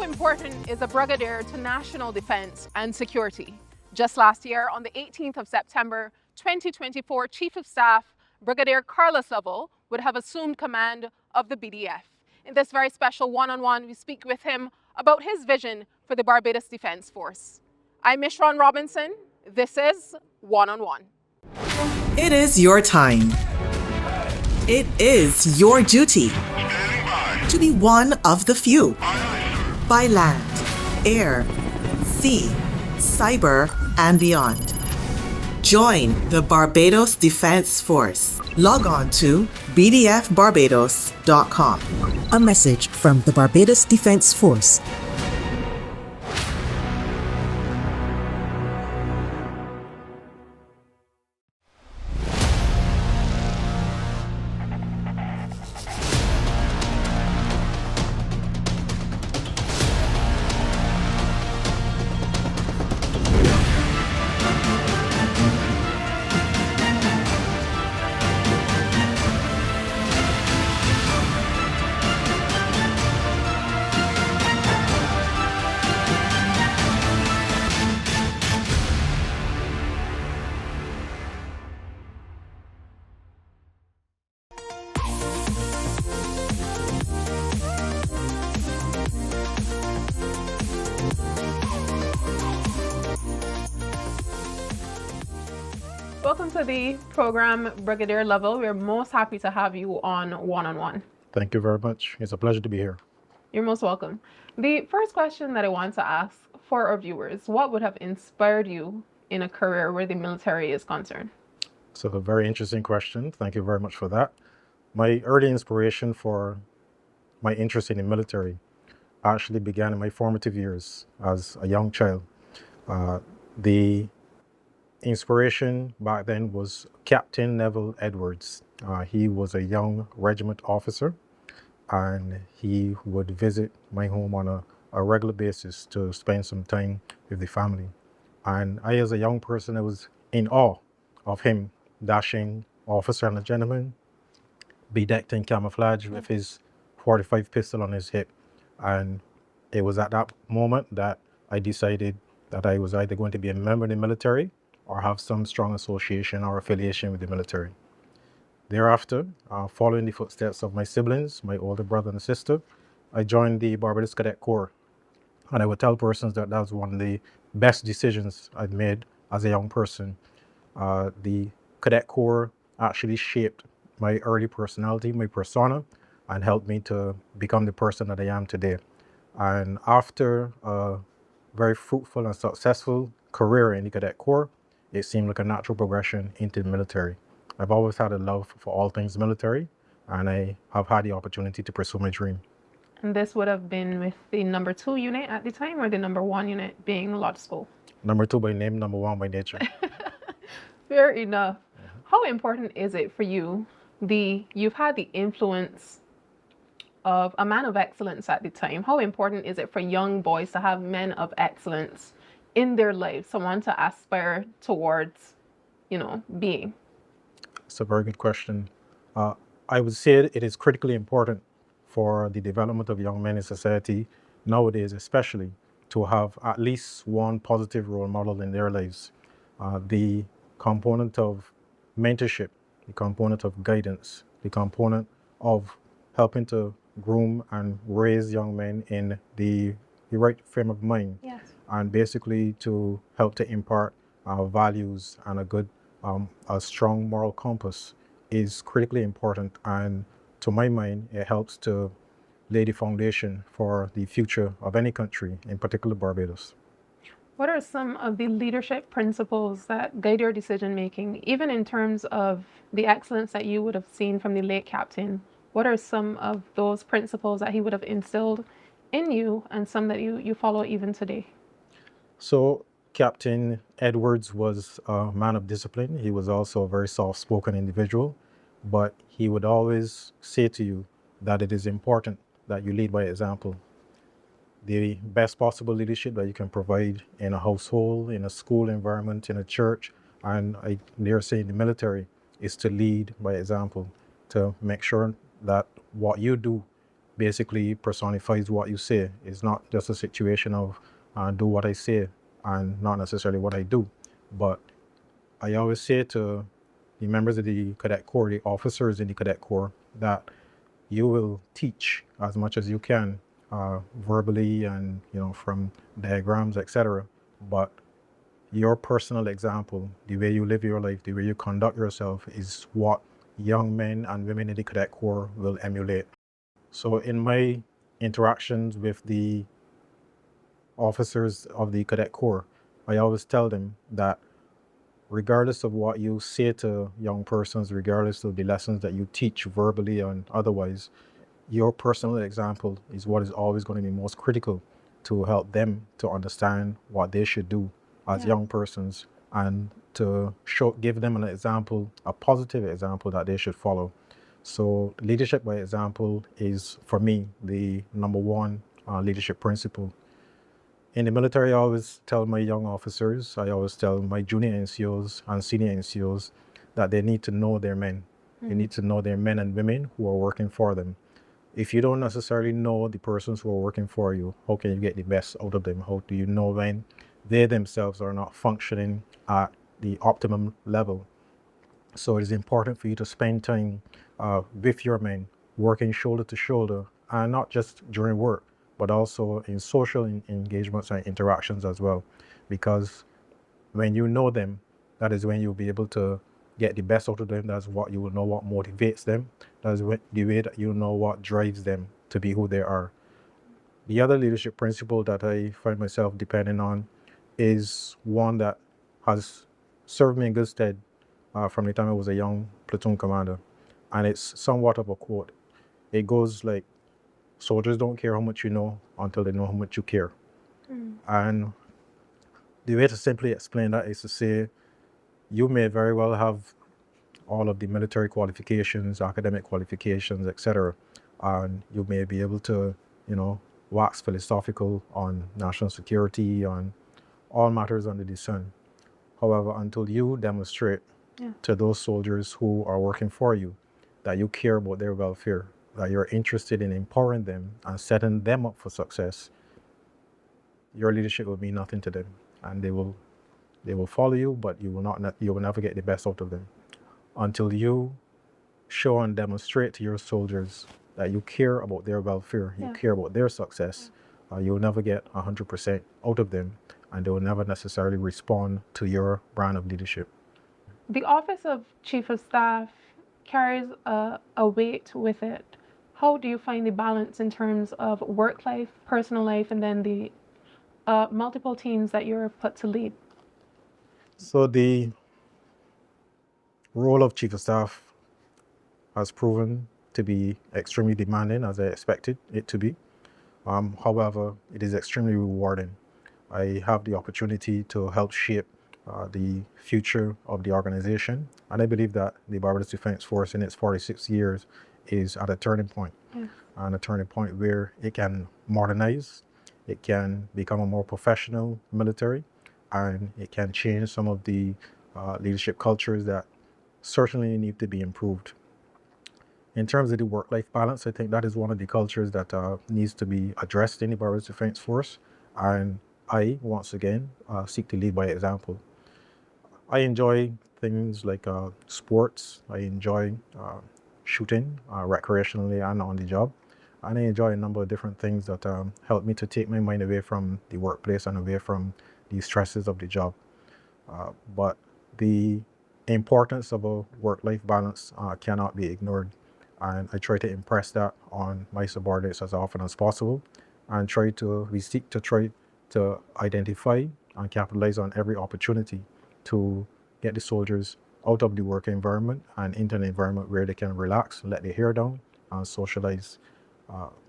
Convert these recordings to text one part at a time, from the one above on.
How important is a brigadier to national defense and security? Just last year, on the 18th of September 2024, Chief of Staff Brigadier Carlos Lovell would have assumed command of the BDF. In this very special one-on-one, we speak with him about his vision for the Barbados Defense Force. I'm Mishron Robinson. This is One-on-One. It is your time. It is your duty to be one of the few. By land, air, sea, cyber, and beyond. Join the Barbados Defense Force. Log on to bdfbarbados.com. A message from the Barbados Defense Force. Welcome to the program, Brigadier Lovell. We're most happy to have you on One-on-One. Thank you very much. It's a pleasure to be here. You're most welcome. The first question that I want to ask for our viewers, what would have inspired you in a career where the military is concerned? So a very interesting question. Thank you very much for that. My early inspiration for my interest in the military actually began in my formative years as a young child. The inspiration back then was Captain Neville Edwards. He was a young regiment officer, and he would visit my home on a regular basis to spend some time with the family. And I, as a young person, I was in awe of him, dashing officer and a gentleman, bedecked in camouflage with his .45 pistol on his hip. And it was at that moment that I decided that I was either going to be a member of the military or have some strong association or affiliation with the military. Thereafter, following the footsteps of my siblings, my older brother and sister, I joined the Barbados Cadet Corps. And I would tell persons that that was one of the best decisions I'd made as a young person. The Cadet Corps actually shaped my early personality, my persona, and helped me to become the person that I am today. And after a very fruitful and successful career in the Cadet Corps, it seemed like a natural progression into the military. I've always had a love for all things military, and I have had the opportunity to pursue my dream. And this would have been with the number 2 unit at the time, or the number 1 unit being Lodge School? Number 2 by name, number 1 by nature. Fair enough. How important is it for you, you've had the influence of a man of excellence at the time. How important is it for young boys to have men of excellence in their lives, someone to aspire towards, being? It's a very good question. I would say it is critically important for the development of young men in society nowadays, especially to have at least one positive role model in their lives. The component of mentorship, the component of guidance, the component of helping to groom and raise young men in the right frame of mind. Yes. And basically to help to impart values and a strong moral compass is critically important. And to my mind, it helps to lay the foundation for the future of any country, in particular Barbados. What are some of the leadership principles that guide your decision making, even in terms of the excellence that you would have seen from the late captain? What are some of those principles that he would have instilled in you, and some that you follow even today? So Captain Edwards was a man of discipline. He was also a very soft-spoken individual, but he would always say to you that it is important that you lead by example. The best possible leadership that you can provide in a household, in a school environment, in a church, and I dare say in the military, is to lead by example, to make sure that what you do basically personifies what you say. It's not just a situation of do what I say and not necessarily what I do. But I always say to the members of the Cadet Corps, the officers in the Cadet Corps, that you will teach as much as you can verbally and from diagrams, etc. But your personal example, the way you live your life, the way you conduct yourself, is what young men and women in the Cadet Corps will emulate. So in my interactions with the officers of the Cadet Corps, I always tell them that regardless of what you say to young persons, regardless of the lessons that you teach verbally and otherwise, your personal example is what is always going to be most critical to help them to understand what they should do as young persons, and to give them an example, a positive example that they should follow. So leadership by example is, for me, the number one leadership principle. In the military, I always tell my young officers, I always tell my junior NCOs and senior NCOs that they need to know their men. They need to know their men and women who are working for them. If you don't necessarily know the persons who are working for you, how can you get the best out of them? How do you know when they themselves are not functioning at the optimum level? So it is important for you to spend time with your men, working shoulder to shoulder, and not just during work, but also in social engagements and interactions as well. Because when you know them, that is when you'll be able to get the best out of them. That's what you will know what motivates them. That's the way that you know what drives them to be who they are. The other leadership principle that I find myself depending on is one that has served me in good stead from the time I was a young platoon commander. And it's somewhat of a quote. It goes like, soldiers don't care how much you know until they know how much you care. And the way to simply explain that is to say, you may very well have all of the military qualifications, academic qualifications, etc. And you may be able to, wax philosophical on national security, on all matters under the sun. However, until you demonstrate to those soldiers who are working for you that you care about their welfare, that you're interested in empowering them and setting them up for success, your leadership will mean nothing to them, and they will follow you, but you will never get the best out of them. Until you show and demonstrate to your soldiers that you care about their welfare, you care about their success, you will never get 100% out of them, and they will never necessarily respond to your brand of leadership. The office of Chief of Staff carries a weight with it. How do you find the balance in terms of work life, personal life, and then the multiple teams that you're put to lead? So the role of Chief of Staff has proven to be extremely demanding, as I expected it to be. However, it is extremely rewarding. I have the opportunity to help shape the future of the organization, and I believe that the Barbados Defence Force in its 46 years is at a turning point, and a turning point where it can modernize, it can become a more professional military, and it can change some of the leadership cultures that certainly need to be improved. In terms of the work-life balance, I think that is one of the cultures that needs to be addressed in the Barbados Defence Force, and I, once again, seek to lead by example. I enjoy things like sports. I enjoy shooting recreationally and on the job, and I enjoy a number of different things that help me to take my mind away from the workplace and away from the stresses of the job. But the importance of a work-life balance cannot be ignored, and I try to impress that on my subordinates as often as possible, and we seek to try to identify and capitalize on every opportunity to get the soldiers out of the work environment and into an environment where they can relax, let their hair down, and socialize.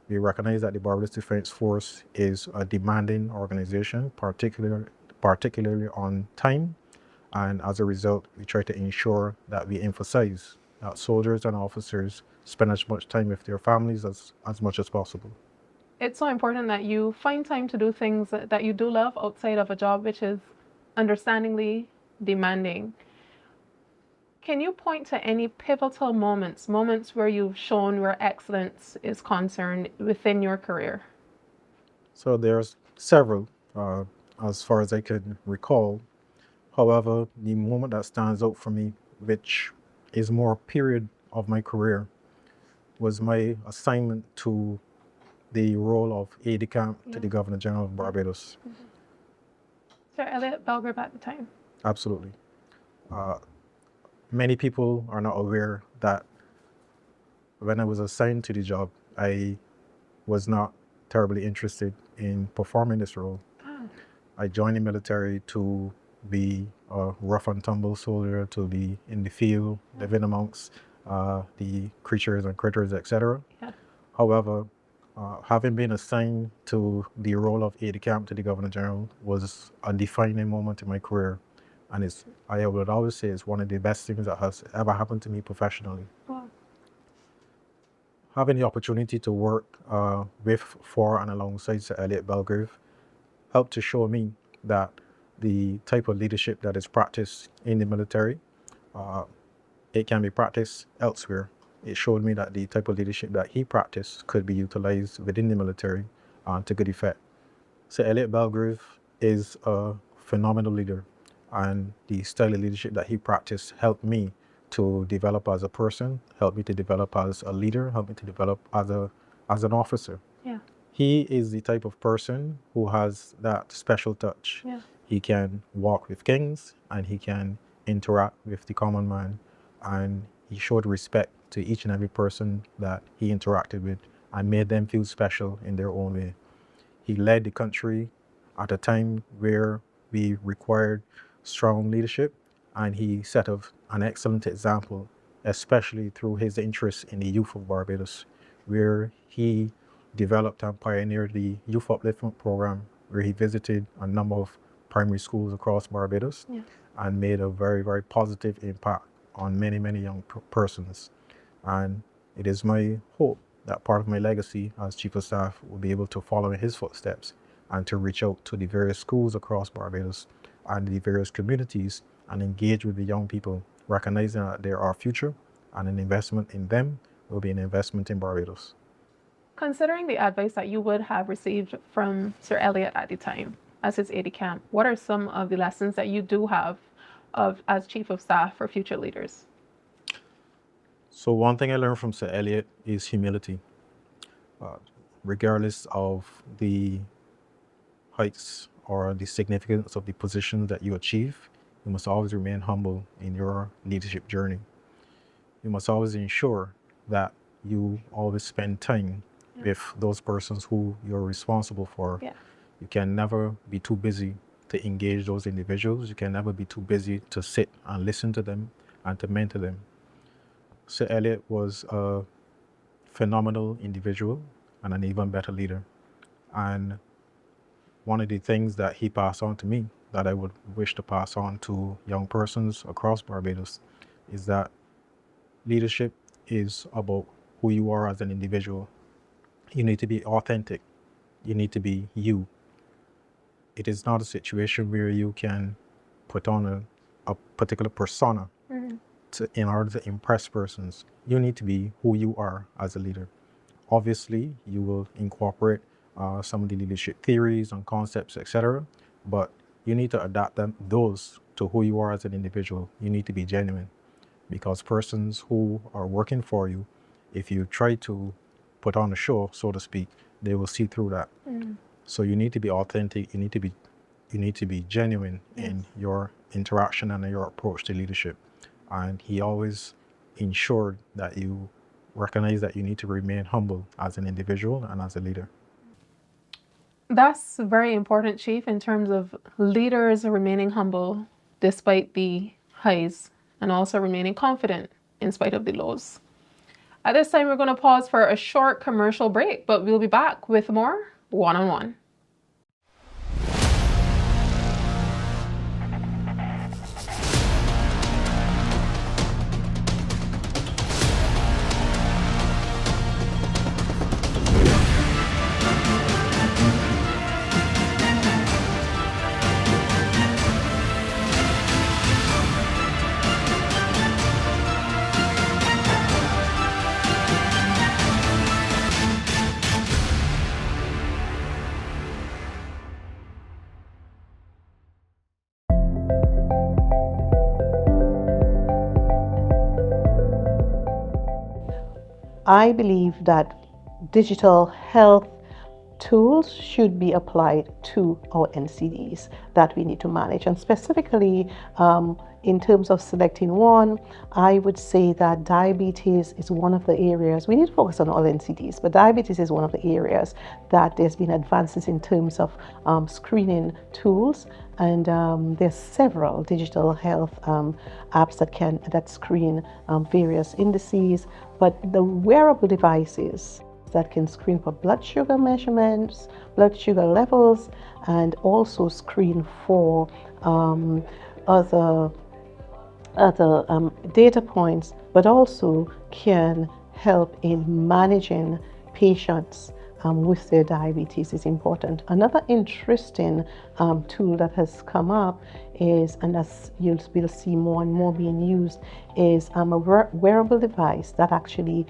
We recognize that the Barbados Defence Force is a demanding organization, particularly on time, and as a result, we try to ensure that we emphasize that soldiers and officers spend as much time with their families as much as possible. It's so important that you find time to do things that you do love outside of a job, which is understandingly demanding. Can you point to any pivotal moments, moments where you've shown where excellence is concerned within your career? So there's several, as far as I can recall. However, the moment that stands out for me, which is more a period of my career, was my assignment to the role of aide-de-camp to the Governor General of Barbados. Sir Elliot Belgrave at the time. Absolutely. Many people are not aware that when I was assigned to the job, I was not terribly interested in performing this role. I joined the military to be a rough and tumble soldier, to be in the field, living amongst the creatures and critters, etc. However, having been assigned to the role of aide-de-camp to the Governor General was a defining moment in my career. And I would always say it's one of the best things that has ever happened to me professionally. Wow. Having the opportunity to work with, for, and alongside Sir Elliot Belgrave helped to show me that the type of leadership that is practiced in the military, it can be practiced elsewhere. It showed me that the type of leadership that he practiced could be utilized within the military to good effect. Sir Elliot Belgrave is a phenomenal leader, and the style of leadership that he practiced helped me to develop as a person, helped me to develop as a leader, helped me to develop as an officer. Yeah. He is the type of person who has that special touch. Yeah. He can walk with kings and he can interact with the common man, and he showed respect to each and every person that he interacted with and made them feel special in their own way. He led the country at a time where we required strong leadership, and he set an excellent example, especially through his interest in the youth of Barbados, where he developed and pioneered the Youth Upliftment Program, where he visited a number of primary schools across Barbados and made a very, very positive impact on many, many young persons. And it is my hope that part of my legacy as Chief of Staff will be able to follow in his footsteps and to reach out to the various schools across Barbados and the various communities and engage with the young people, recognizing that they're our future, and an investment in them will be an investment in Barbados. Considering the advice that you would have received from Sir Elliot at the time as his aide-de-camp, what are some of the lessons that you do have as Chief of Staff for future leaders? So one thing I learned from Sir Elliot is humility. Regardless of the heights or the significance of the position that you achieve, you must always remain humble in your leadership journey. You must always ensure that you always spend time with those persons who you're responsible for. You can never be too busy to engage those individuals. You can never be too busy to sit and listen to them and to mentor them. Sir Elliot was a phenomenal individual and an even better leader. And one of the things that he passed on to me that I would wish to pass on to young persons across Barbados is that leadership is about who you are as an individual. You need to be authentic. You need to be you. It is not a situation where you can put on a particular persona in order to impress persons. You need to be who you are as a leader. Obviously, you will incorporate some of the leadership theories and concepts, etc. But you need to adapt those to who you are as an individual. You need to be genuine, because persons who are working for you, if you try to put on a show, so to speak, they will see through that. So you need to be authentic. You need to be genuine in your interaction and your approach to leadership. And he always ensured that you recognize that you need to remain humble as an individual and as a leader. That's very important, Chief, in terms of leaders remaining humble despite the highs and also remaining confident in spite of the lows. At this time, we're going to pause for a short commercial break, but we'll be back with more one-on-one. I believe that digital health tools should be applied to our NCDs that we need to manage. And specifically, in terms of selecting one, I would say that diabetes is one of the areas. We need to focus on all NCDs, but diabetes is one of the areas that there's been advances in terms of screening tools. And there's several digital health apps that screen various indices, but the wearable devices that can screen for blood sugar measurements, blood sugar levels, and also screen for other data points, but also can help in managing patients with their diabetes is important. Another interesting tool that has come up is, and as you'll see more and more being used, is a wearable device that actually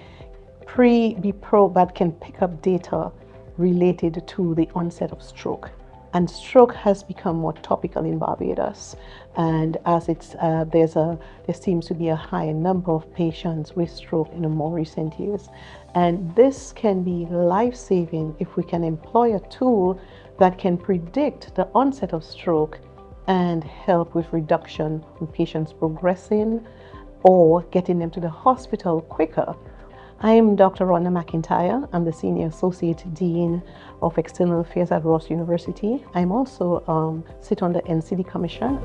that can pick up data related to the onset of stroke. And stroke has become more topical in Barbados, and as there seems to be a higher number of patients with stroke in the more recent years. And this can be life-saving if we can employ a tool that can predict the onset of stroke and help with reduction in patients progressing or getting them to the hospital quicker. I am Dr. Rhonda McIntyre. I'm the Senior Associate Dean of External Affairs at Ross University. I'm also sit on the NCD Commission.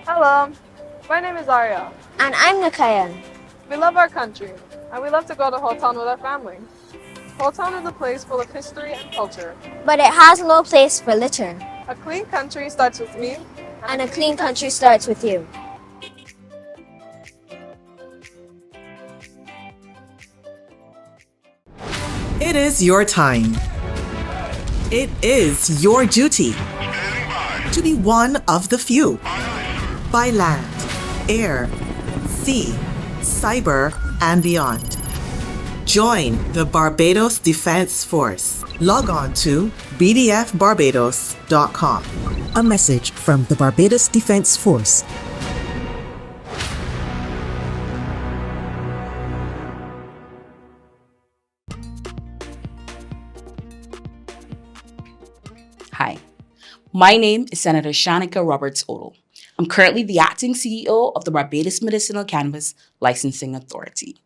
Hello, my name is Arya. And I'm Nakayan. We love our country, and we love to go to Holtown with our family. Holtown is a place full of history and culture. But it has no place for litter. A clean country starts with me, And a clean country starts with you. It is your time. It is your duty to be one of the few. By land, air, sea, cyber, and beyond. Join the Barbados Defense Force. Log on to bdfbarbados.com. A message from the Barbados Defense Force. Hi, my name is Senator Shanika Roberts-Odle. I'm currently the acting CEO of the Barbados Medicinal Cannabis Licensing Authority.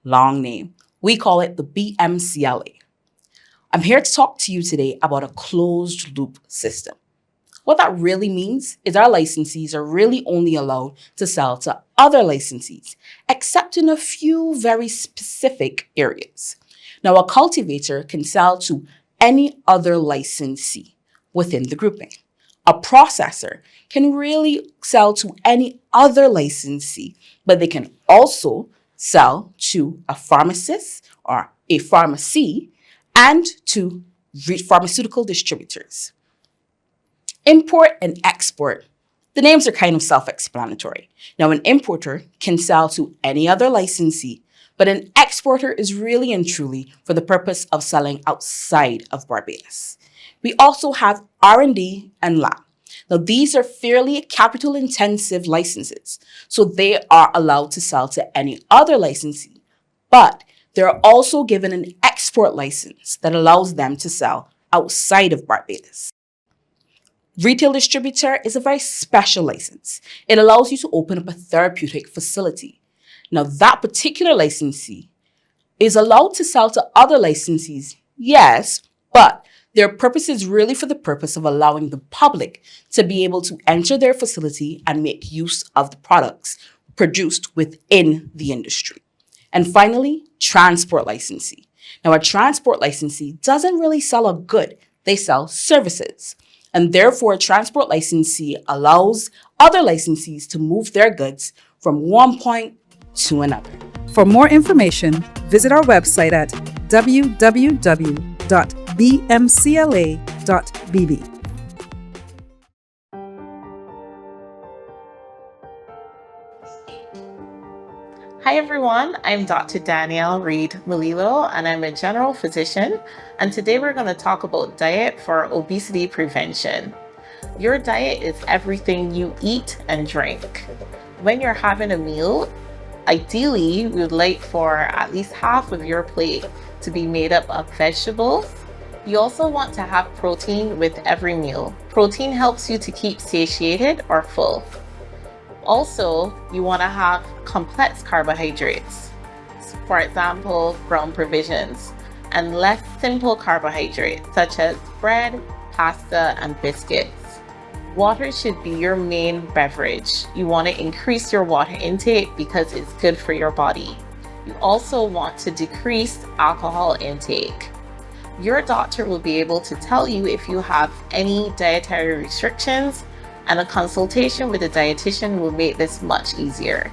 Long name. We call it the BMCLA. I'm here to talk to you today about a closed loop system. What that really means is our licensees are really only allowed to sell to other licensees, except in a few very specific areas. Now, a cultivator can sell to any other licensee within the grouping. A processor can really sell to any other licensee, but they can also sell to a pharmacist or a pharmacy and to pharmaceutical distributors. Import and export. The names are kind of self-explanatory. Now, an importer can sell to any other licensee, but an exporter is really and truly for the purpose of selling outside of Barbados. We also have R&D and lab. Now, these are fairly capital-intensive licenses, so they are allowed to sell to any other licensee, but they're also given an export license that allows them to sell outside of Barbados. Retail distributor is a very special license. It allows you to open up a therapeutic facility. Now, that particular licensee is allowed to sell to other licensees, yes, but their purpose is really for the purpose of allowing the public to be able to enter their facility and make use of the products produced within the industry. And finally, transport licensee. Now, a transport licensee doesn't really sell a good, they sell services. And therefore, a transport licensee allows other licensees to move their goods from one point to another. For more information, visit our website at www.bmcla.bb. Hi everyone, I'm Dr. Danielle Reed Malilo and I'm a general physician. And today we're going to talk about diet for obesity prevention. Your diet is everything you eat and drink. When you're having a meal, ideally we would like for at least half of your plate to be made up of vegetables. You also want to have protein with every meal. Protein helps you to keep satiated or full. Also, you want to have complex carbohydrates, for example, ground provisions, and less simple carbohydrates such as bread, pasta, and biscuits. Water should be your main beverage. You want to increase your water intake because it's good for your body. You also want to decrease alcohol intake. Your doctor will be able to tell you if you have any dietary restrictions, and a consultation with a dietitian will make this much easier.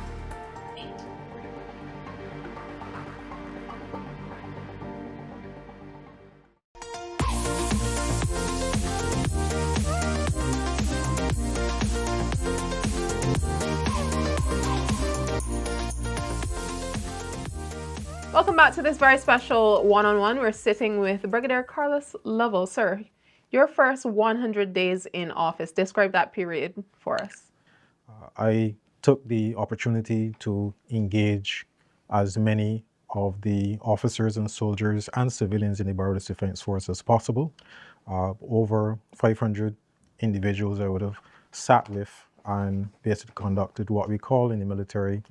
Welcome back to this very special one-on-one. We're sitting with Brigadier Carlos Lovell. Sir, your first 100 days in office, describe that period for us. I took the opportunity to engage as many of the officers and soldiers and civilians in the Barbados Defense Force as possible. Over 500 individuals I would have sat with and basically conducted what we call in the military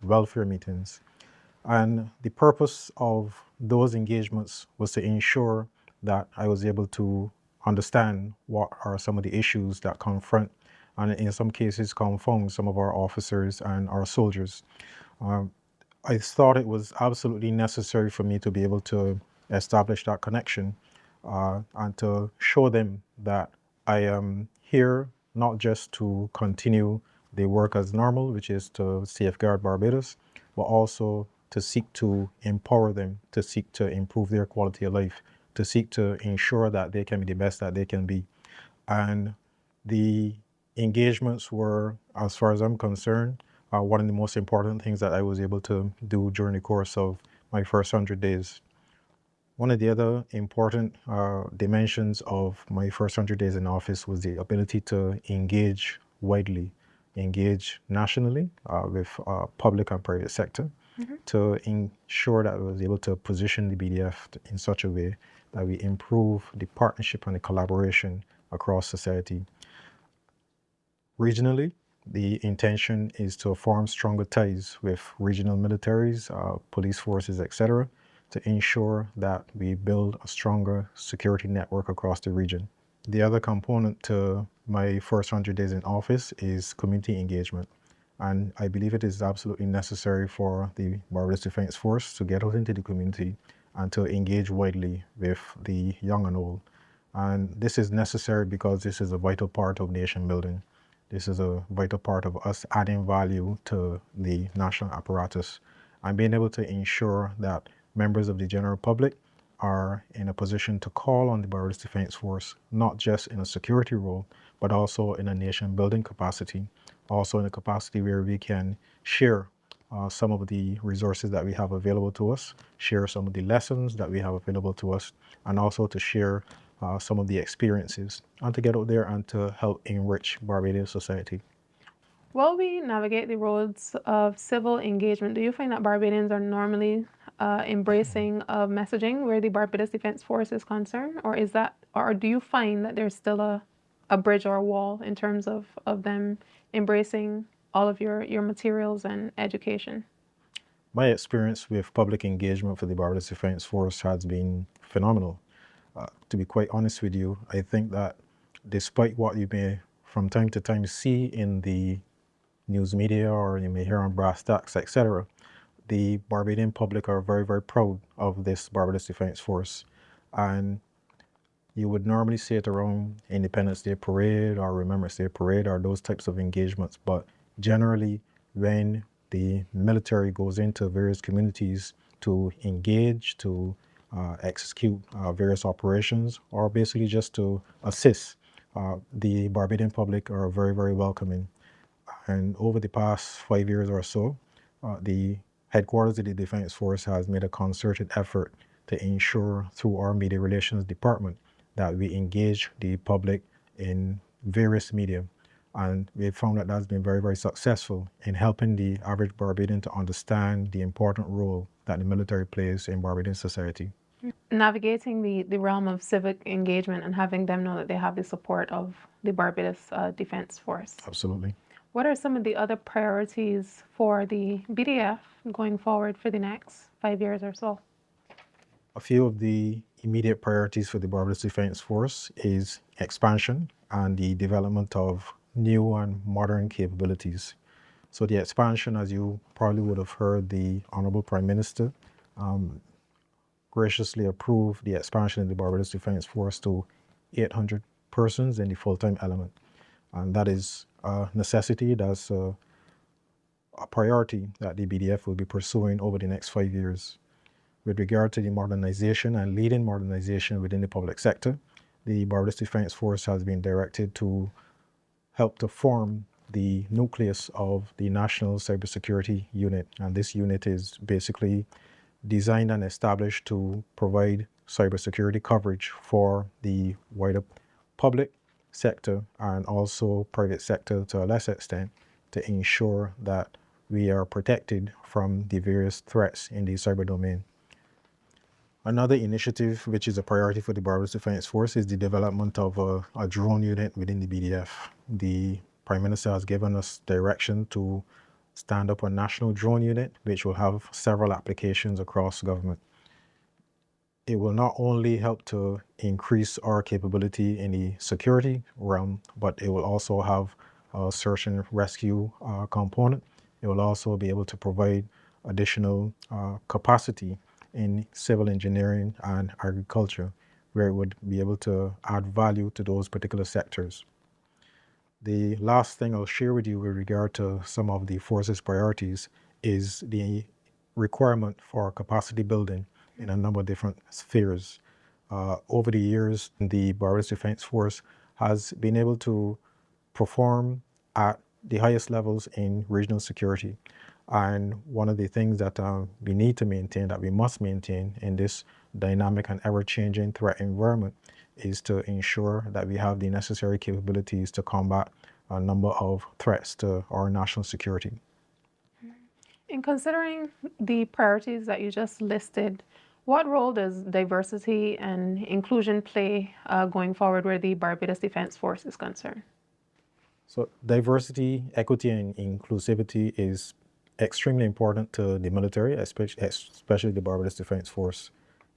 welfare meetings. And the purpose of those engagements was to ensure that I was able to understand what are some of the issues that confront and in some cases confound some of our officers and our soldiers. I thought it was absolutely necessary for me to be able to establish that connection and to show them that I am here not just to continue the work as normal, which is to safeguard Barbados, but also to seek to empower them, to seek to improve their quality of life, to seek to ensure that they can be the best that they can be. And the engagements were, as far as I'm concerned, one of the most important things that I was able to do during the course of my first 100 days. One of the other important dimensions of my first 100 days in office was the ability to engage widely, engage nationally with public and private sector, to ensure that I was able to position the BDF in such a way that we improve the partnership and the collaboration across society. Regionally, the intention is to form stronger ties with regional militaries, police forces, etc., to ensure that we build a stronger security network across the region. The other component to my first 100 days in office is community engagement. And I believe it is absolutely necessary for the Barbados Defense Force to get out into the community and to engage widely with the young and old. And this is necessary because this is a vital part of nation building. This is a vital part of us adding value to the national apparatus and being able to ensure that members of the general public are in a position to call on the Barbados Defense Force, not just in a security role, but also in a nation building capacity, also in a capacity where we can share some of the resources that we have available to us, share some of the lessons that we have available to us, and also to share some of the experiences and to get out there and to help enrich Barbadian society. While we navigate the roads of civil engagement, do you find that Barbadians are normally embracing of messaging where the Barbados Defense Force is concerned, or do you find that there's still a bridge or a wall in terms of them embracing all of your materials and education? My experience with public engagement for the Barbados Defense Force has been phenomenal. To be quite honest with you, I think that despite what you may from time to time see in the news media or you may hear on brass tacks, etc., the Barbadian public are very, very proud of this Barbados Defense Force. And you would normally see it around Independence Day Parade or Remembrance Day Parade or those types of engagements. But generally, when the military goes into various communities to engage, to execute various operations, or basically just to assist, the Barbadian public are very, very welcoming. And over the past 5 years or so, the headquarters of the Defense Force has made a concerted effort to ensure through our media relations department that we engage the public in various media. And we found that that's been very, very successful in helping the average Barbadian to understand the important role that the military plays in Barbadian society. Navigating the realm of civic engagement and having them know that they have the support of the Barbados Defense Force. Absolutely. What are some of the other priorities for the BDF going forward for the next 5 years or so? A few of the immediate priorities for the Barbados Defense Force is expansion and the development of new and modern capabilities. So the expansion, as you probably would have heard, the Honorable Prime Minister graciously approved the expansion of the Barbados Defense Force to 800 persons in the full-time element. And that is a necessity, that's a priority that the BDF will be pursuing over the next 5 years. With regard to the modernization and leading modernization within the public sector, the Barbados Defense Force has been directed to help to form the nucleus of the National Cybersecurity Unit. And this unit is basically designed and established to provide cybersecurity coverage for the wider public sector and also private sector to a lesser extent, to ensure that we are protected from the various threats in the cyber domain. Another initiative which is a priority for the Barbados Defense Force is the development of a drone unit within the BDF. The Prime Minister has given us direction to stand up a national drone unit which will have several applications across government. It will not only help to increase our capability in the security realm, but it will also have a search and rescue component. It will also be able to provide additional capacity in civil engineering and agriculture, where it would be able to add value to those particular sectors. The last thing I'll share with you with regard to some of the force's priorities is the requirement for capacity building in a number of different spheres. Over the years, the Barbados Defense Force has been able to perform at the highest levels in regional security. And one of the things that we need to maintain, that we must maintain in this dynamic and ever-changing threat environment, is to ensure that we have the necessary capabilities to combat a number of threats to our national security. In considering the priorities that you just listed, what role does diversity and inclusion play going forward where the Barbados Defense Force is concerned? So diversity, equity, and inclusivity is extremely important to the military, especially the Barbados Defense Force.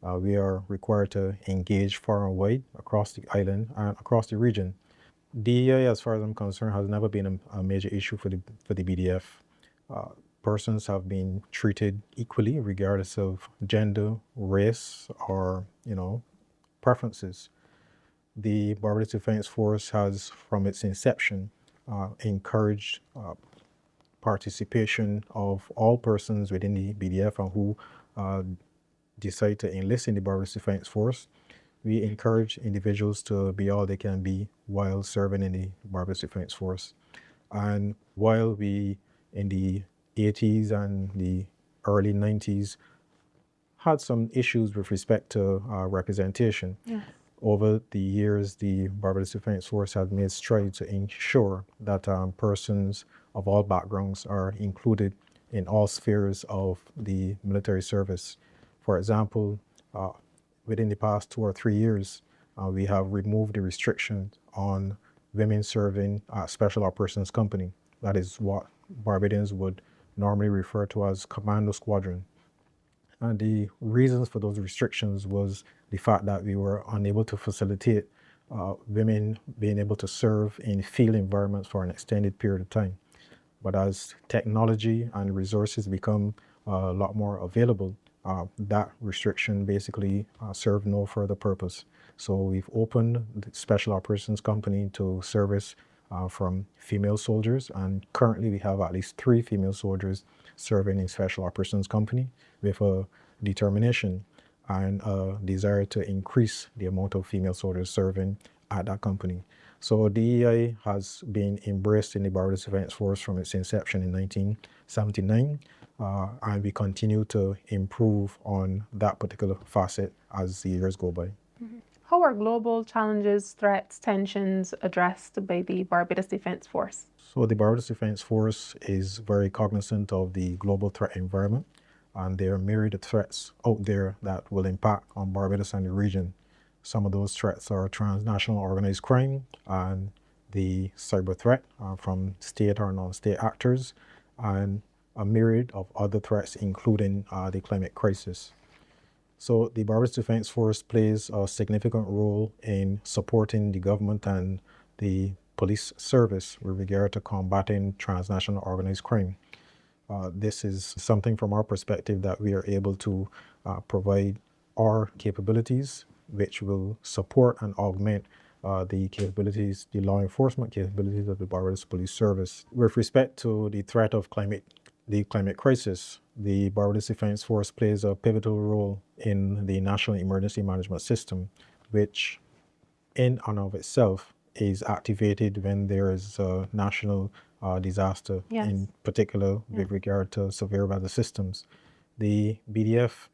We are required to engage far and wide across the island and across the region. DEI, as far as I'm concerned, has never been a major issue for the BDF. Persons have been treated equally regardless of gender, race, or preferences. The Barbados Defense Force has, from its inception, encouraged participation of all persons within the BDF and who decide to enlist in the Barbados Defense Force. We encourage individuals to be all they can be while serving in the Barbados Defense Force. And while we, in the 80s and the early 90s, had some issues with respect to representation, yes, over the years, the Barbados Defense Force has made strides to ensure that persons of all backgrounds are included in all spheres of the military service. For example, within the past 2 or 3 years, we have removed the restriction on women serving Special Operations Company. That is what Barbadians would normally refer to as Commando Squadron. And the reasons for those restrictions was the fact that we were unable to facilitate women being able to serve in field environments for an extended period of time. But as technology and resources become a lot more available, that restriction basically served no further purpose. So we've opened the Special Operations Company to service from female soldiers, and currently we have at least 3 female soldiers serving in Special Operations Company with a determination and a desire to increase the amount of female soldiers serving at that company. So DEI has been embraced in the Barbados Defense Force from its inception in 1979, and we continue to improve on that particular facet as the years go by. How are global challenges, threats, tensions addressed by the Barbados Defence Force? So the Barbados Defence Force is very cognizant of the global threat environment, and there are myriad threats out there that will impact on Barbados and the region. Some of those threats are transnational organized crime and the cyber threat from state or non-state actors, and a myriad of other threats, including the climate crisis. So the Barbados Defence Force plays a significant role in supporting the government and the police service with regard to combating transnational organized crime. This is something from our perspective that we are able to provide our capabilities, which will support and augment the capabilities, the law enforcement capabilities of the Barbados Police Service. With respect to the threat of the climate crisis, the Barbados Defence Force plays a pivotal role in the National Emergency Management System, which in and of itself is activated when there is a national disaster, in particular with regard to severe weather systems. The BDF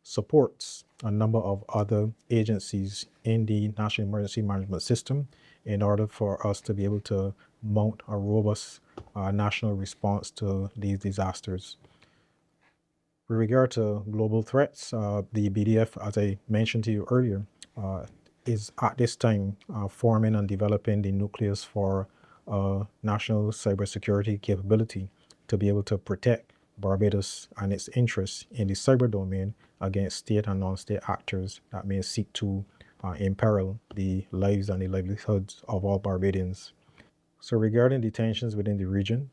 supports a number of other agencies in the National Emergency Management System in order for us to be able to mount a robust national response to these disasters. With regard to global threats, the BDF, as I mentioned to you earlier, is at this time forming and developing the nucleus for national cybersecurity capability to be able to protect Barbados and its interests in the cyber domain against state and non-state actors that may seek to imperil the lives and the livelihoods of all Barbadians. So regarding the tensions within the region,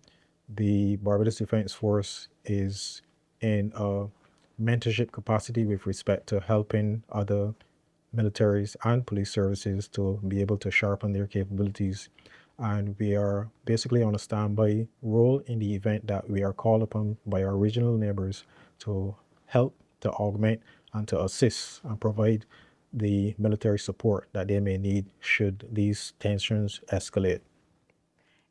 the Barbados Defence Force is in a mentorship capacity with respect to helping other militaries and police services to be able to sharpen their capabilities. And we are basically on a standby role in the event that we are called upon by our regional neighbors to help, to augment, and to assist and provide the military support that they may need should these tensions escalate.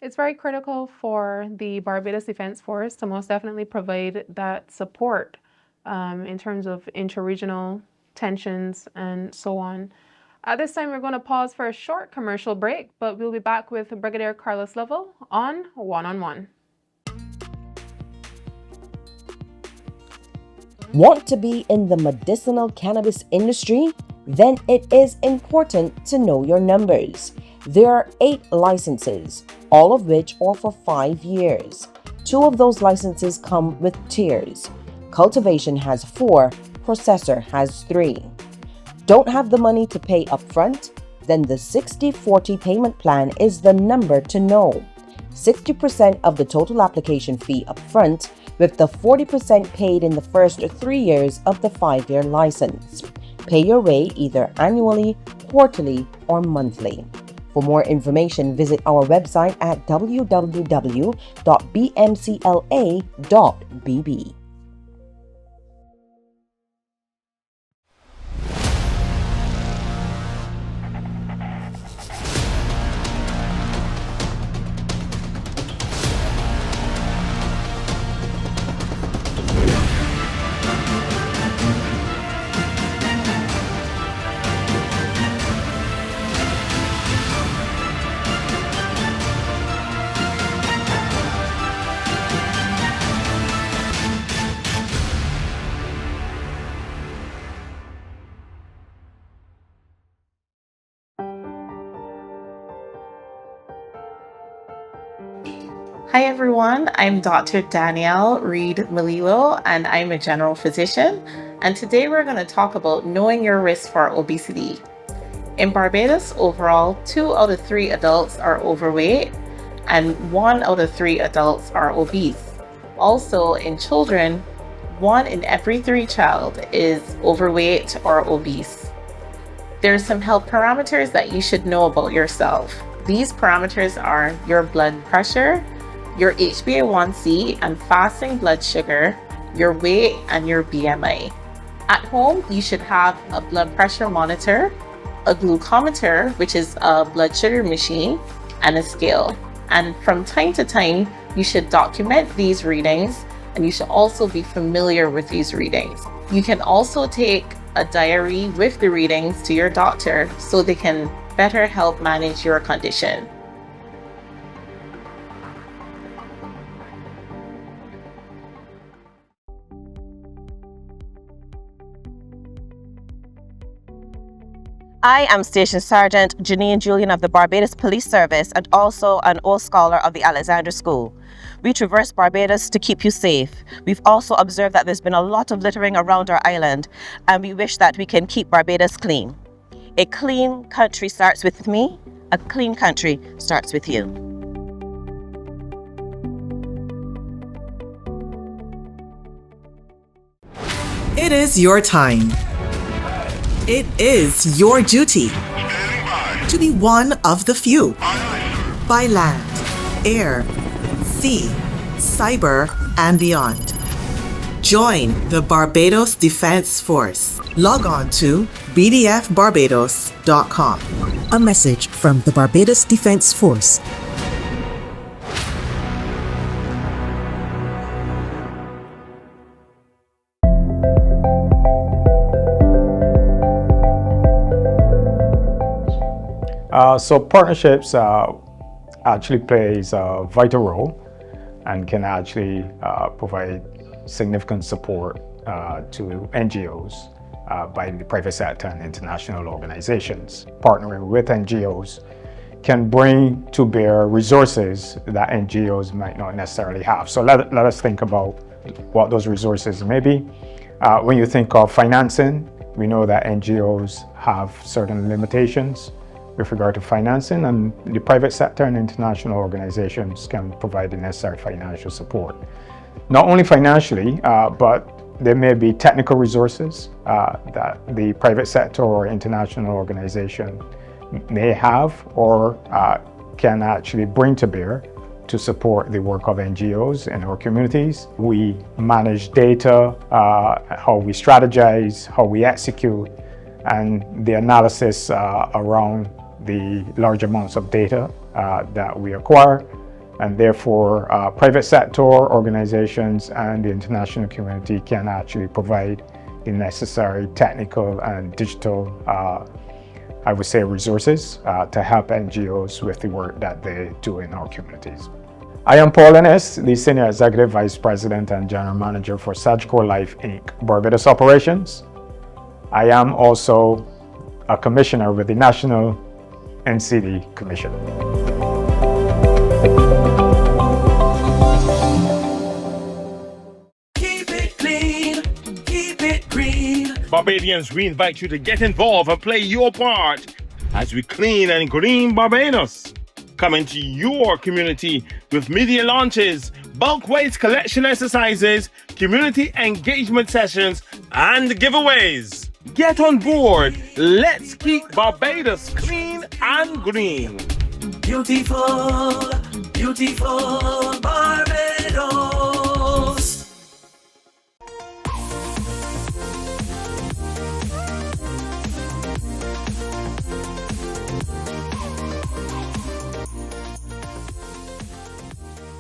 It's very critical for the Barbados Defence Force to most definitely provide that support in terms of interregional tensions and so on. At this time, we're going to pause for a short commercial break, but we'll be back with Brigadier Carlos Lovell on One-on-One. Want to be in the medicinal cannabis industry? Then it is important to know your numbers. There are 8 licenses, all of which are for 5 years. 2 of those licenses come with tiers. Cultivation has 4, processor has 3. Don't have the money to pay upfront? Then the 60-40 payment plan is the number to know. 60% of the total application fee upfront, with the 40% paid in the first 3 years of the 5-year license. Pay your way either annually, quarterly, or monthly. For more information, visit our website at www.bmcla.bb. Hi everyone, I'm Dr. Danielle Reed Malilo and I'm a general physician, and today we're going to talk about knowing your risk for obesity. In Barbados, overall, 2 out of 3 adults are overweight and 1 out of 3 adults are obese. Also, in children, 1 in every 3 child is overweight or obese. There's some health parameters that you should know about yourself. These parameters are your blood pressure, your HbA1c and fasting blood sugar, your weight, and your BMI. At home, you should have a blood pressure monitor, a glucometer, which is a blood sugar machine, and a scale. And from time to time, you should document these readings and you should also be familiar with these readings. You can also take a diary with the readings to your doctor so they can better help manage your condition. I am Station Sergeant Janine Julian of the Barbados Police Service and also an old scholar of the Alexander School. We traverse Barbados to keep you safe. We've also observed that there's been a lot of littering around our island, and we wish that we can keep Barbados clean. A clean country starts with me. A clean country starts with you. It is your time. It is your duty to be one of the few. By land, air, sea, cyber, and beyond. Join the Barbados Defense Force. Log on to bdfbarbados.com. A message from the Barbados Defense Force. So partnerships actually plays a vital role and can actually provide significant support to NGOs by the private sector and international organizations. Partnering with NGOs can bring to bear resources that NGOs might not necessarily have. So let us think about what those resources may be. When you think of financing, we know that NGOs have certain limitations with regard to financing, and the private sector and international organizations can provide the necessary financial support. Not only financially, but there may be technical resources that the private sector or international organization may have or can actually bring to bear to support the work of NGOs in our communities. We manage data, how we strategize, how we execute, and the analysis around the large amounts of data that we acquire, and therefore private sector organizations and the international community can actually provide the necessary technical and digital, I would say, resources to help NGOs with the work that they do in our communities. I am Paul Ennis, the Senior Executive Vice President and General Manager for Sagicor Life Inc. Barbados Operations. I am also a Commissioner with the National NCD Commission. Keep it clean, keep it green. Barbadians, we invite you to get involved and play your part as we clean and green Barbados. Come into your community with media launches, bulk waste collection exercises, community engagement sessions, and giveaways. Get on board. Let's keep Barbados clean and green. Beautiful, beautiful Barbados.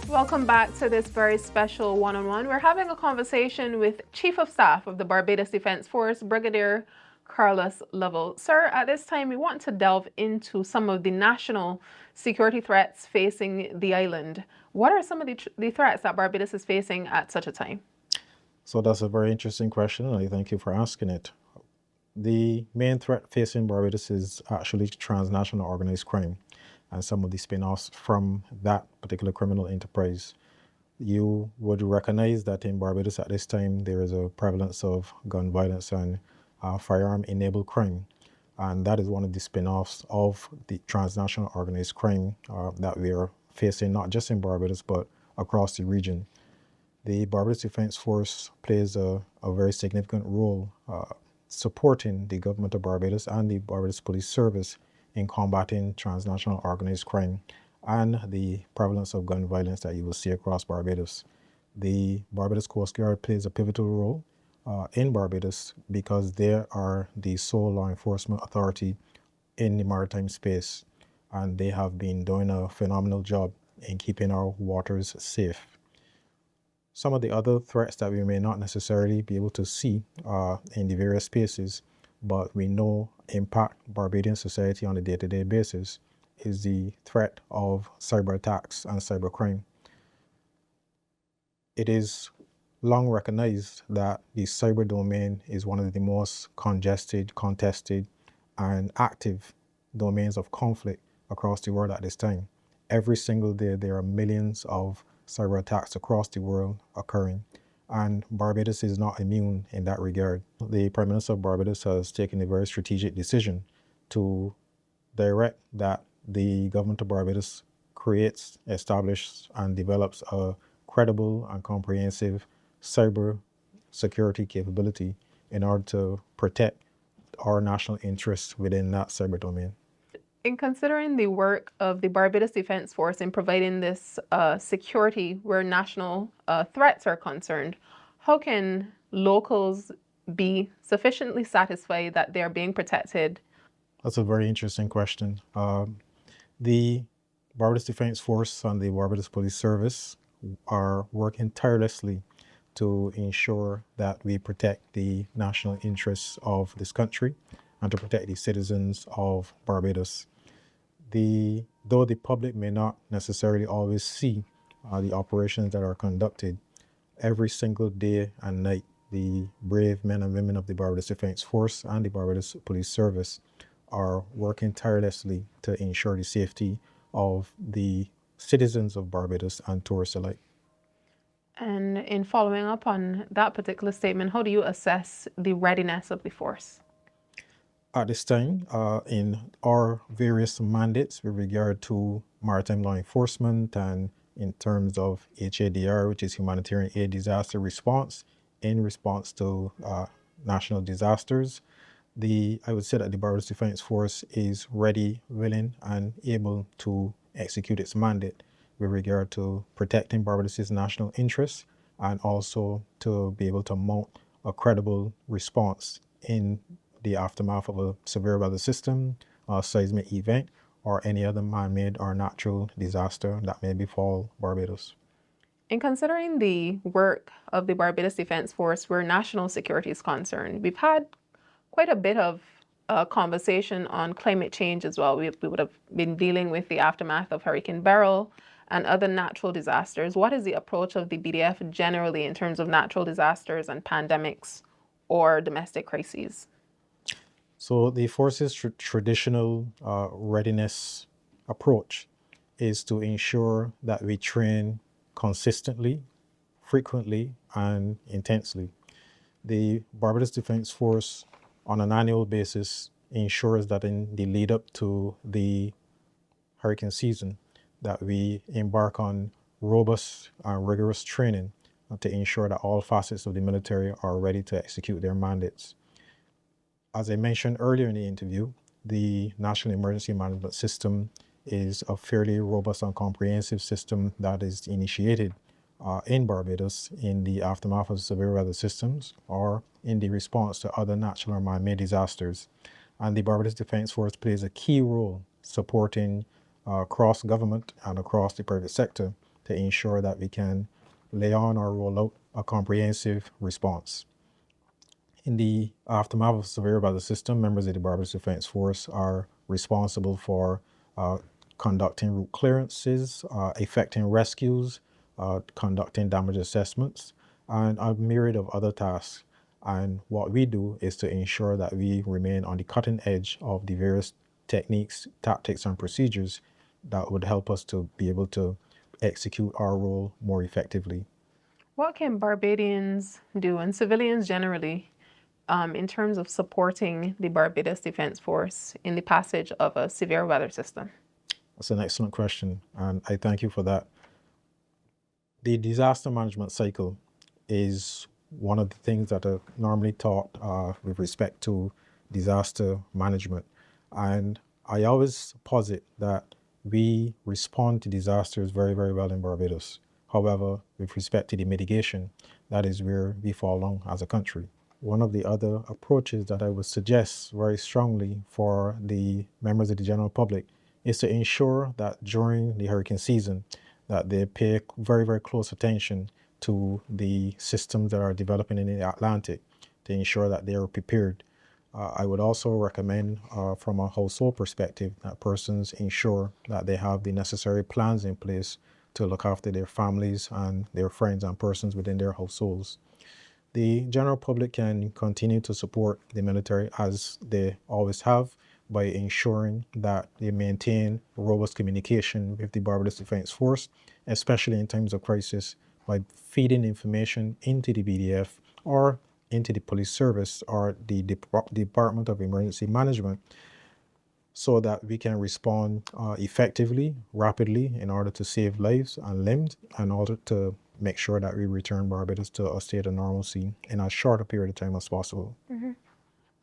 Welcome back to this very special one-on-one. We're having a conversation with Chief of Staff of the Barbados Defense Force, Brigadier Carlos Lovell. Sir, at this time, we want to delve into some of the national security threats facing the island. What are some of the threats that Barbados is facing at such a time? So that's a very interesting question, and I thank you for asking it. The main threat facing Barbados is actually transnational organized crime and some of the spin-offs from that particular criminal enterprise. You would recognize that in Barbados at this time there is a prevalence of gun violence and firearm-enabled crime, and that is one of the spin-offs of the transnational organized crime that we are facing not just in Barbados but across the region. The Barbados Defense Force plays a very significant role supporting the government of Barbados and the Barbados Police Service in combating transnational organized crime and the prevalence of gun violence that you will see across Barbados. The Barbados Coast Guard plays a pivotal role in Barbados because they are the sole law enforcement authority in the maritime space, and they have been doing a phenomenal job in keeping our waters safe. Some of the other threats that we may not necessarily be able to see in the various spaces, but we know impact Barbadian society on a day-to-day basis, is the threat of cyber attacks and cybercrime. It is long recognized that the cyber domain is one of the most congested, contested, and active domains of conflict across the world at this time. Every single day, there are millions of cyber attacks across the world occurring, and Barbados is not immune in that regard. The Prime Minister of Barbados has taken a very strategic decision to direct that the government of Barbados creates, establishes, and develops a credible and comprehensive cyber security capability in order to protect our national interests within that cyber domain. In considering the work of the Barbados Defence Force in providing this security where national threats are concerned, how can locals be sufficiently satisfied that they're being protected? That's a very interesting question. The Barbados Defence Force and the Barbados Police Service are working tirelessly to ensure that we protect the national interests of this country and to protect the citizens of Barbados. Though the public may not necessarily always see the operations that are conducted, every single day and night, the brave men and women of the Barbados Defence Force and the Barbados Police Service are working tirelessly to ensure the safety of the citizens of Barbados and tourists alike. And in following up on that particular statement, how do you assess the readiness of the force? At this time, in our various mandates with regard to maritime law enforcement and in terms of HADR, which is Humanitarian Aid Disaster Response, in response to national disasters, I would say that the Barbados Defence Force is ready, willing, and able to execute its mandate with regard to protecting Barbados's national interests and also to be able to mount a credible response in the aftermath of a severe weather system, a seismic event, or any other man-made or natural disaster that may befall Barbados. In considering the work of the Barbados Defence Force where national security is concerned, we've had quite a bit of conversation on climate change as well. We would have been dealing with the aftermath of Hurricane Beryl and other natural disasters. What is the approach of the BDF generally in terms of natural disasters and pandemics or domestic crises? So the force's traditional readiness approach is to ensure that we train consistently, frequently, and intensely. The Barbados Defence Force on an annual basis ensures that in the lead up to the hurricane season that we embark on robust and rigorous training to ensure that all facets of the military are ready to execute their mandates. As I mentioned earlier in the interview, the National Emergency Management System is a fairly robust and comprehensive system that is initiated in Barbados in the aftermath of severe weather systems or in the response to other natural or man-made disasters. And the Barbados Defence Force plays a key role supporting across government and across the private sector to ensure that we can lay on or roll out a comprehensive response. In the aftermath of severe weather system, members of the Barbados Defence Force are responsible for conducting route clearances, effecting rescues, conducting damage assessments, and a myriad of other tasks. And what we do is to ensure that we remain on the cutting edge of the various techniques, tactics, and procedures that would help us to be able to execute our role more effectively. What can Barbadians do, and civilians generally, in terms of supporting the Barbados Defence Force in the passage of a severe weather system? That's an excellent question, and I thank you for that. The disaster management cycle is one of the things that are normally taught with respect to disaster management. And I always posit that we respond to disasters very, very well in Barbados. However, with respect to the mitigation, that is where we fall along as a country. One of the other approaches that I would suggest very strongly for the members of the general public is to ensure that during the hurricane season that they pay very, very close attention to the systems that are developing in the Atlantic to ensure that they are prepared. I would also recommend from a household perspective that persons ensure that they have the necessary plans in place to look after their families and their friends and persons within their households. The general public can continue to support the military as they always have by ensuring that they maintain robust communication with the Barbados Defence Force, especially in times of crisis, by feeding information into the BDF or into the police service or the Department of Emergency Management so that we can respond effectively, rapidly, in order to save lives and limbs, in order to make sure that we return Barbados to a state of normalcy in as short a period of time as possible.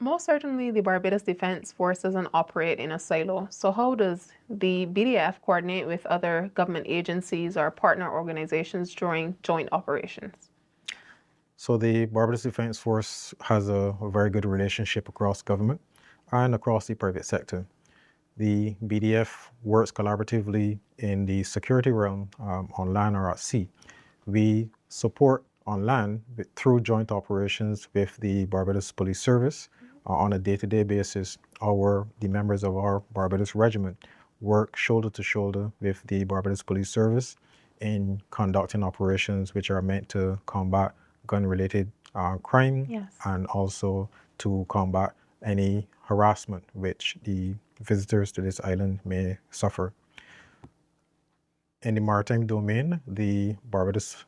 Most certainly, the Barbados Defence Force doesn't operate in a silo. So how does the BDF coordinate with other government agencies or partner organizations during joint operations? So the Barbados Defence Force has a very good relationship across government and across the private sector. The BDF works collaboratively in the security realm on land or at sea. We support on land through joint operations with the Barbados Police Service on a day-to-day basis. The members of our Barbados Regiment work shoulder to shoulder with the Barbados Police Service in conducting operations which are meant to combat gun-related crime and also to combat any harassment which the visitors to this island may suffer. In the maritime domain, the Barbados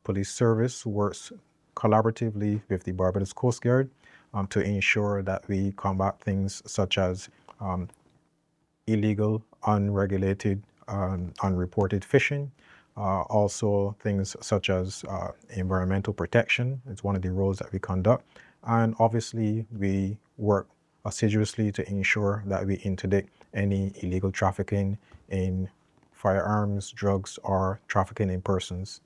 Police Service works collaboratively with the Barbados Coast Guard to ensure that we combat things such as illegal, unregulated, unreported fishing. Also things such as environmental protection is one of the roles that we conduct. And obviously we work assiduously to ensure that we interdict any illegal trafficking in firearms, drugs, or trafficking in persons.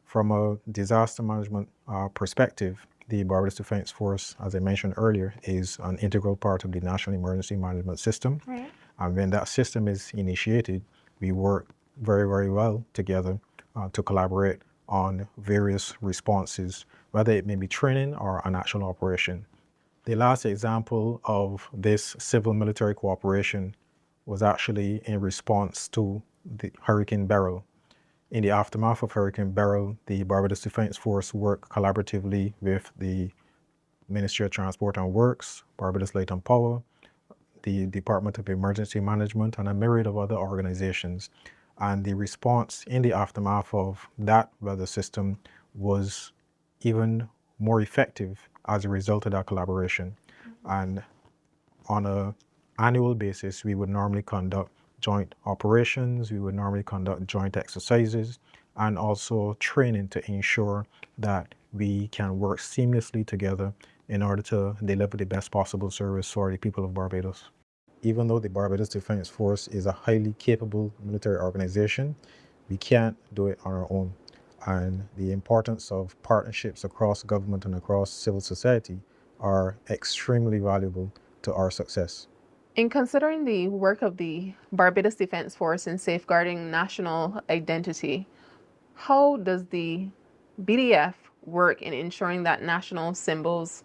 From a disaster management perspective, the Barbados Defence Force, as I mentioned earlier, is an integral part of the National Emergency Management System. Right. And when that system is initiated, we work very, very well together to collaborate on various responses, whether it may be training or an actual operation. The last example of this civil-military cooperation was actually in response to the Hurricane Beryl. In the aftermath of Hurricane Beryl, the Barbados Defence Force worked collaboratively with the Ministry of Transport and Works, Barbados Light and Power, the Department of Emergency Management, and a myriad of other organizations. And the response in the aftermath of that weather system was even more effective as a result of that collaboration. And on an annual basis, we would normally conduct joint operations, we would normally conduct joint exercises, and also training to ensure that we can work seamlessly together in order to deliver the best possible service for the people of Barbados. Even though the Barbados Defence Force is a highly capable military organization, we can't do it on our own. And the importance of partnerships across government and across civil society are extremely valuable to our success. In considering the work of the Barbados Defence Force in safeguarding national identity, how does the BDF work in ensuring that national symbols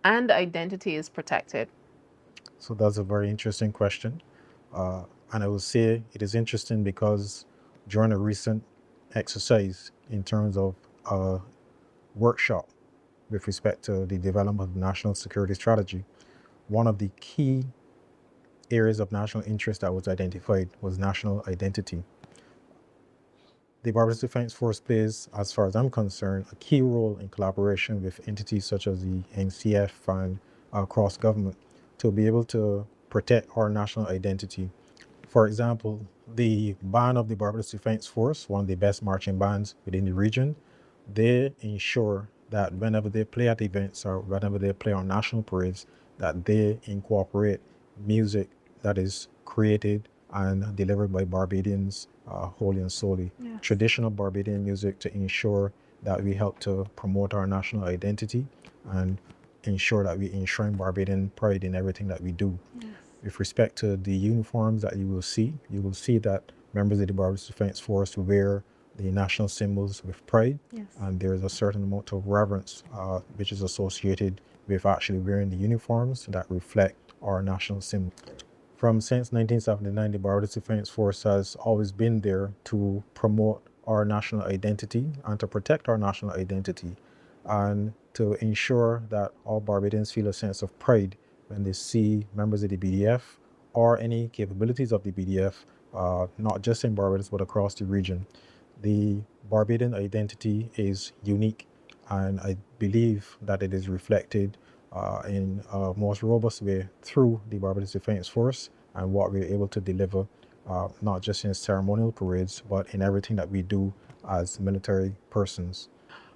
and identity is protected? So that's a very interesting question. And I will say it is interesting because during a recent exercise in terms of a workshop with respect to the development of the national security strategy, one of the key areas of national interest that was identified was national identity. The Barbados Defence Force plays, as far as I'm concerned, a key role in collaboration with entities such as the NCF and across government to be able to protect our national identity. For example, the band of the Barbados Defence Force, one of the best marching bands within the region, they ensure that whenever they play at events or whenever they play on national parades, that they incorporate music that is created and delivered by Barbadians wholly and solely. Yes. Traditional Barbadian music to ensure that we help to promote our national identity and ensure that we enshrine Barbadian pride in everything that we do. Yes. With respect to the uniforms that you will see that members of the Barbados Defence Force wear the national symbols with pride. Yes. And there's a certain amount of reverence which is associated with actually wearing the uniforms that reflect our national symbol. Since 1979, the Barbados Defence Force has always been there to promote our national identity and to protect our national identity, and to ensure that all Barbadians feel a sense of pride when they see members of the BDF or any capabilities of the BDF, not just in Barbados but across the region. The Barbadian identity is unique, and I believe that it is reflected in a most robust way through the Barbados Defence Force and what we're able to deliver, not just in ceremonial parades, but in everything that we do as military persons.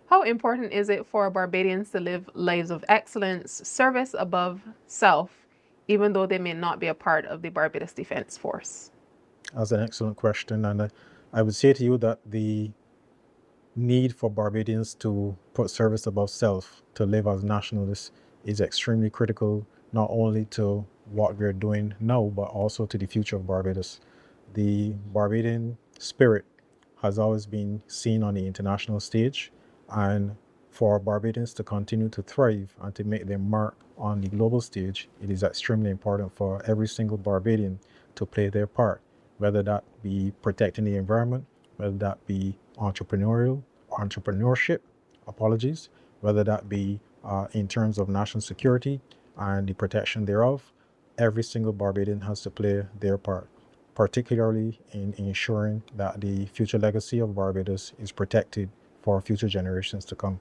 How important is it for Barbadians to live lives of excellence, service above self, even though they may not be a part of the Barbados Defence Force? That's an excellent question, and I would say to you that the need for Barbadians to put service above self, to live as nationalists, is extremely critical, not only to what we're doing now, but also to the future of Barbados. The Barbadian spirit has always been seen on the international stage, and for Barbadians to continue to thrive and to make their mark on the global stage, it is extremely important for every single Barbadian to play their part, whether that be protecting the environment, whether that be entrepreneurship, whether that be in terms of national security and the protection thereof. Every single Barbadian has to play their part, particularly in ensuring that the future legacy of Barbados is protected for future generations to come.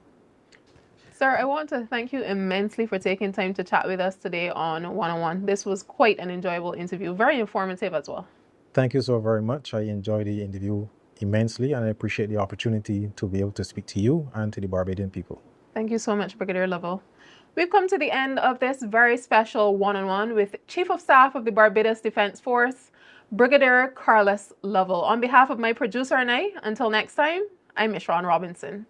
Sir, I want to thank you immensely for taking time to chat with us today on One-on-One. This was quite an enjoyable interview, very informative as well. Thank you so very much. I enjoyed the interview immensely, and I appreciate the opportunity to be able to speak to you and to the Barbadian people. Thank you so much, Brigadier Lovell. We've come to the end of this very special one-on-one with Chief of Staff of the Barbados Defence Force, Brigadier Carlos Lovell. On behalf of my producer and I, until next time, I'm Mishran Robinson.